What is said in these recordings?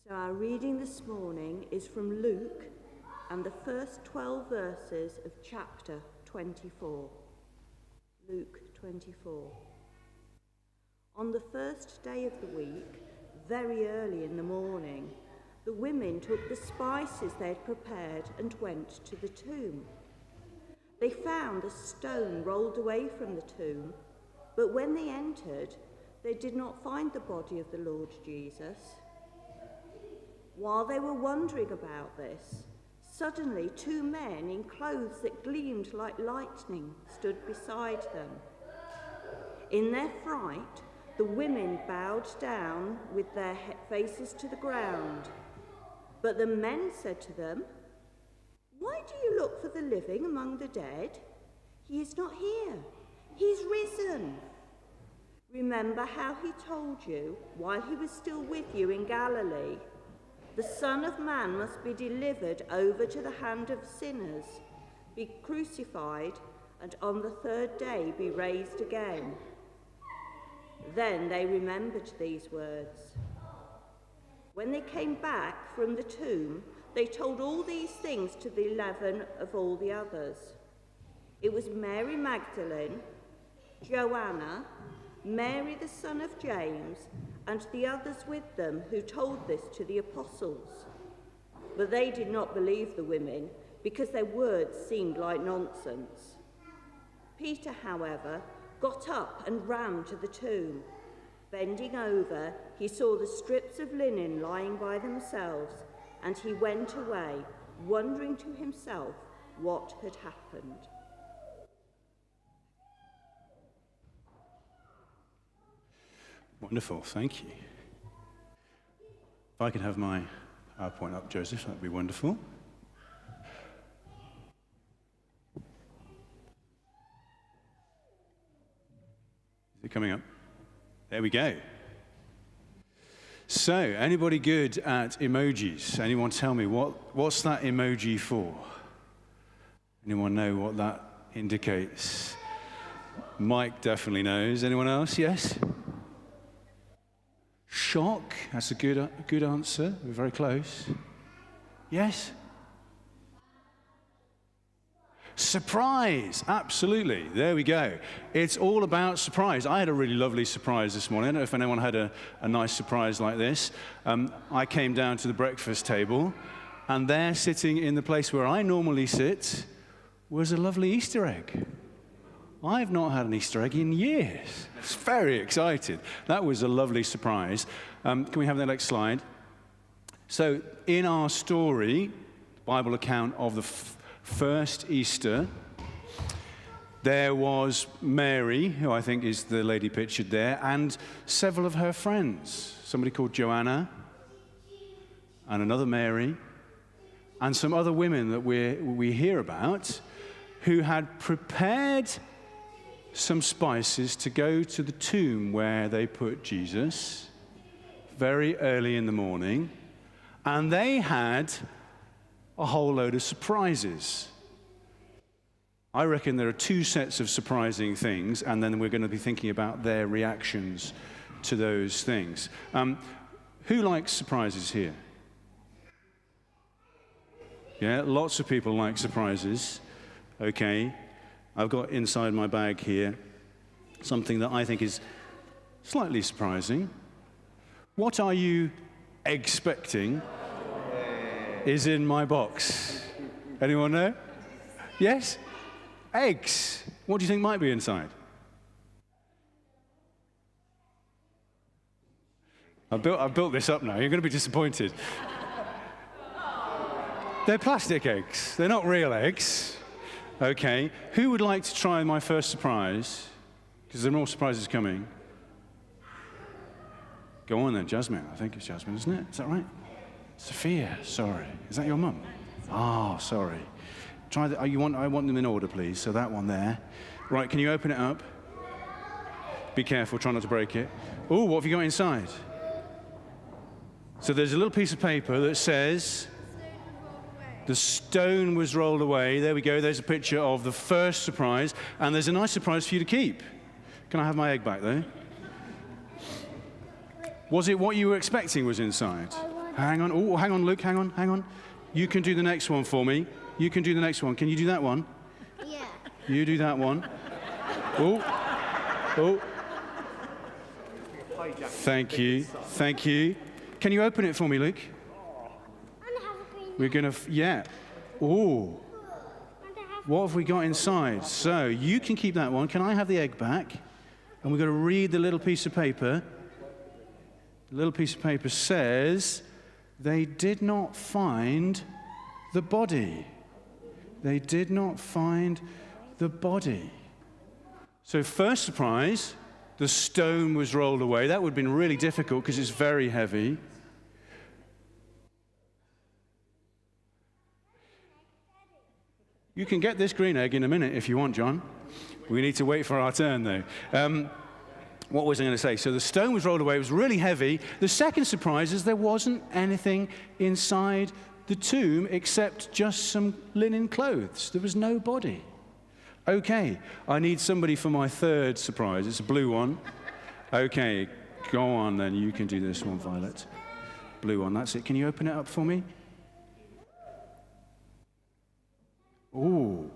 So our reading this morning is from Luke and the first 12 verses of chapter 24. Luke 24. On the first day of the week, very early in the morning, the women took the spices they had prepared and went to the tomb. They found a stone rolled away from the tomb, but when they entered, they did not find the body of the Lord Jesus. While they were wondering about this, suddenly 2 men in clothes that gleamed like lightning stood beside them. In their fright, the women bowed down with their faces to the ground. But the men said to them, "Why do you look for the living among the dead? He is not here. He's risen. Remember how he told you while he was still with you in Galilee. The Son of Man must be delivered over to the hand of sinners, be crucified, and on the 3rd day be raised again." Then they remembered these words. When they came back from the tomb, they told all these things to the 11 of all the others. It was Mary Magdalene, Joanna, Mary the son of James, and the others with them who told this to the apostles. But they did not believe the women, because their words seemed like nonsense. Peter, however, got up and ran to the tomb. Bending over, he saw the strips of linen lying by themselves, and he went away, wondering to himself what had happened. Wonderful, thank you. If I could have my PowerPoint up, Joseph, that'd be wonderful. Is it coming up? There we go. So, anybody good at emojis? Anyone tell me what's that emoji for? Anyone know what that indicates? Mike definitely knows. Anyone else? Yes? Shock. That's a good answer. We're very close. Yes? Surprise, absolutely. There we go. It's all about surprise. I had a really lovely surprise this morning. I don't know if anyone had a nice surprise like this. I came down to the breakfast table, and there, sitting in the place where I normally sit, was a lovely Easter egg. I've not had an Easter egg in years. I was very excited. That was a lovely surprise. Can we have the next slide? So in our story, Bible account of the first Easter, there was Mary, who I think is the lady pictured there, and several of her friends. Somebody called Joanna, and another Mary, and some other women that we hear about, who had prepared some spices to go to the tomb where they put Jesus very early in the morning, and they had a whole load of surprises. I reckon there are 2 sets of surprising things, and then we're going to be thinking about their reactions to those things. Who likes surprises here? Yeah, lots of people like surprises. Okay, I've got inside my bag here something that I think is slightly surprising. What are you expecting is in my box? Anyone know? Yes? Eggs. What do you think might be inside? I've built this up now. You're going to be disappointed. They're plastic eggs. They're not real eggs. Okay. Who would like to try my first surprise? Because there are more surprises coming. Go on then, Jasmine. I think it's Jasmine, isn't it? Is that right? Sophia, sorry. Is that your mum? Oh, sorry. Try that. I want them in order, please. So that one there. Right, can you open it up? Be careful, try not to break it. Oh, what have you got inside? So there's a little piece of paper that says, the stone was rolled away. There we go. There's a picture of the first surprise. And there's a nice surprise for you to keep. Can I have my egg back, though? Was it what you were expecting was inside? Hang on. Oh, hang on, Luke. Hang on. You can do the next one for me. You can do the next one. Can you do that one? Yeah. You do that one. Oh. Thank you. Can you open it for me, Luke? We're going to, yeah. Oh. What have we got inside? So you can keep that one. Can I have the egg back? And we're going to read the little piece of paper. The little piece of paper says, they did not find the body. They did not find the body. So first surprise, the stone was rolled away. That would have been really difficult because it's very heavy. You can get this green egg in a minute if you want, John. We need to wait for our turn, though. What was I going to say? So the stone was rolled away. It was really heavy. The second surprise is there wasn't anything inside the tomb except just some linen clothes. There was no body. Okay, I need somebody for my third surprise. It's a blue one. Okay, go on then. You can do this one, Violet. Blue one, that's it. Can you open it up for me? Oh,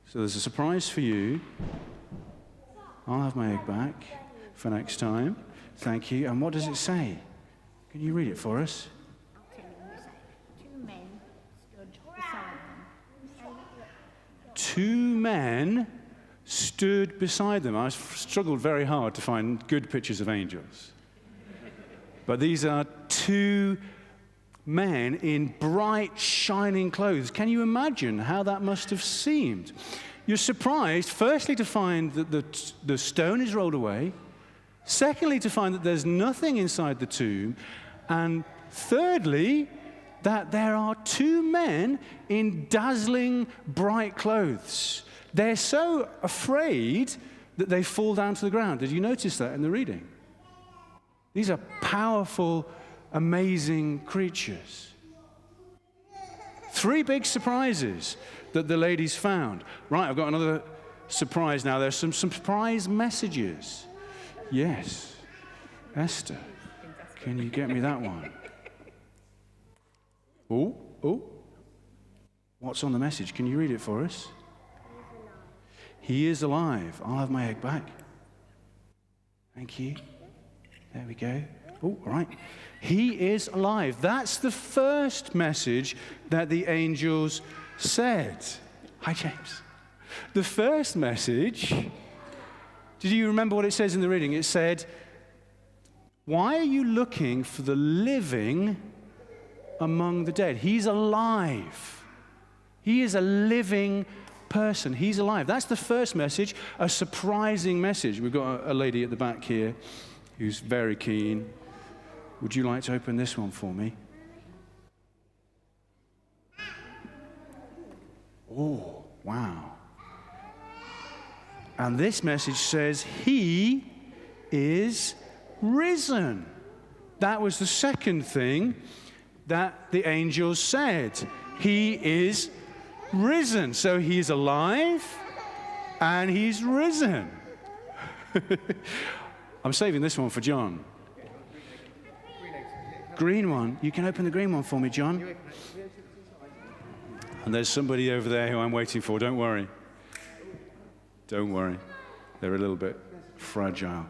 so there's a surprise for you. I'll have my egg back for next time. Thank you. And what does it say? Can you read it for us? Two men stood beside them. I struggled very hard to find good pictures of angels. But these are two men in bright, shining clothes. Can you imagine how that must have seemed? You're surprised, firstly, to find that the stone is rolled away. Secondly, to find that there's nothing inside the tomb. And thirdly, that there are two men in dazzling, bright clothes. They're so afraid that they fall down to the ground. Did you notice that in the reading? These are powerful, amazing creatures. Three big surprises that the ladies found. Right, I've got another surprise now. There's some surprise messages. Yes. Esther, can you get me that one? Oh. What's on the message? Can you read it for us? He is alive. I'll have my egg back. Thank you. There we go. Oh, all right. He is alive. That's the first message that the angels said. Hi, James. The first message, did you remember what it says in the reading? It said, why are you looking for the living among the dead? He's alive. He is a living person. He's alive. That's the first message, a surprising message. We've got a lady at the back here who's very keen. Would you like to open this one for me? Oh, wow. And this message says, he is risen. That was the second thing that the angels said. He is risen. So he's alive and he's risen. I'm saving this one for John. Green one. You can open the green one for me, John. And there's somebody over there who I'm waiting for. Don't worry. Don't worry. They're a little bit fragile.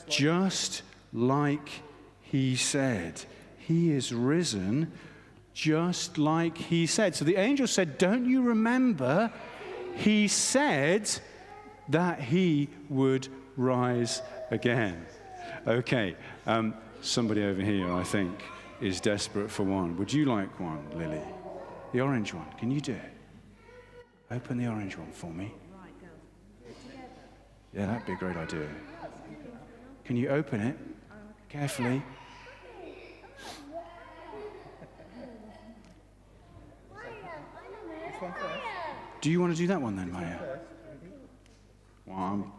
Just like he said. He is risen just like he said. So the angel said, don't you remember? He said that he would rise again. Okay. Somebody over here, I think, is desperate for one. Would you like one, Lily? The orange one. Can you do it? Open the orange one for me. Yeah, that'd be a great idea. Can you open it carefully? Do you want to do that one then, Maya? Well,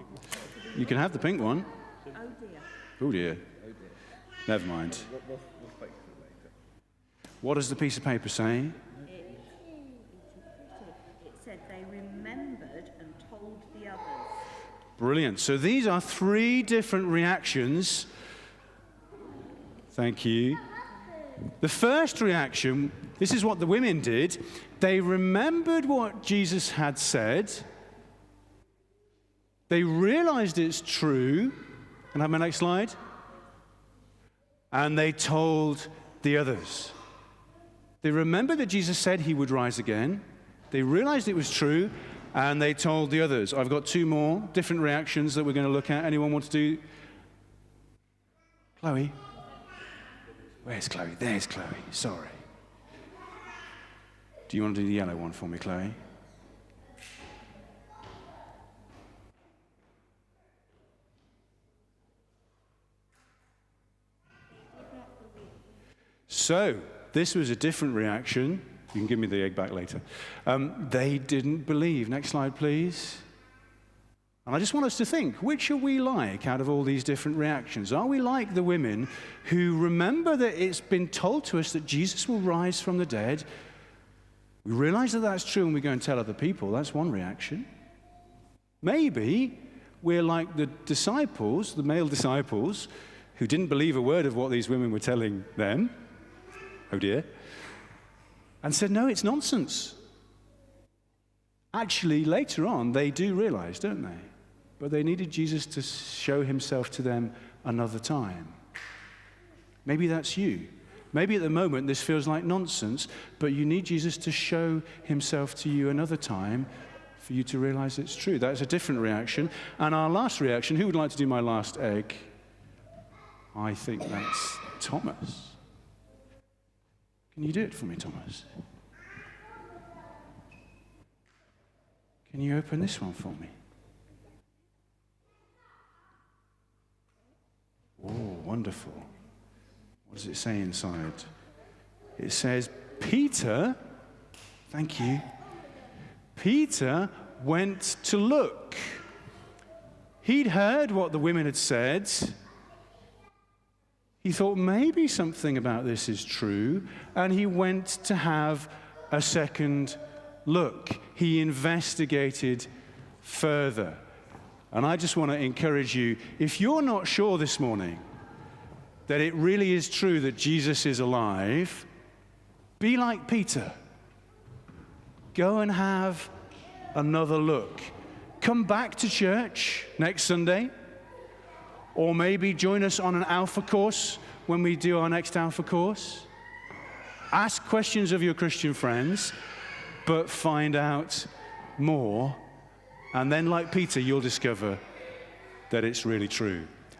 you can have the pink one. Oh dear. Never mind. What does the piece of paper say? It said they remembered and told the others. Brilliant. So these are three different reactions. Thank you. The first reaction, this is what the women did. They remembered what Jesus had said. They realized it's true. Can I have my next slide? And they told the others. They remembered that Jesus said he would rise again. They realized it was true, and they told the others. I've got two more different reactions that we're going to look at. Anyone want to do? Chloe? Where's Chloe? There's Chloe. Sorry. Do you want to do the yellow one for me, Chloe? So, this was a different reaction. You can give me the egg back later. They didn't believe. Next slide, please. And I just want us to think, which are we like out of all these different reactions? Are we like the women who remember that it's been told to us that Jesus will rise from the dead? We realize that that's true and we go and tell other people. That's one reaction. Maybe we're like the disciples, the male disciples, who didn't believe a word of what these women were telling them. Oh dear. And said, no, it's nonsense. Actually, later on, they do realize, don't they? But they needed Jesus to show himself to them another time. Maybe that's you. Maybe at the moment this feels like nonsense, but you need Jesus to show himself to you another time for you to realize it's true. That's a different reaction. And our last reaction, who would like to do my last egg? I think that's Thomas. Can you do it for me, Thomas? Can you open this one for me? Oh, wonderful. What does it say inside? It says, Peter, thank you, Peter went to look. He'd heard what the women had said. He thought maybe something about this is true, and he went to have a second look. He investigated further. And I just want to encourage you, if you're not sure this morning that it really is true that Jesus is alive, be like Peter. Go and have another look. Come back to church next Sunday. Or maybe join us on an Alpha course when we do our next Alpha course. Ask questions of your Christian friends, but find out more. And then, like Peter, you'll discover that it's really true.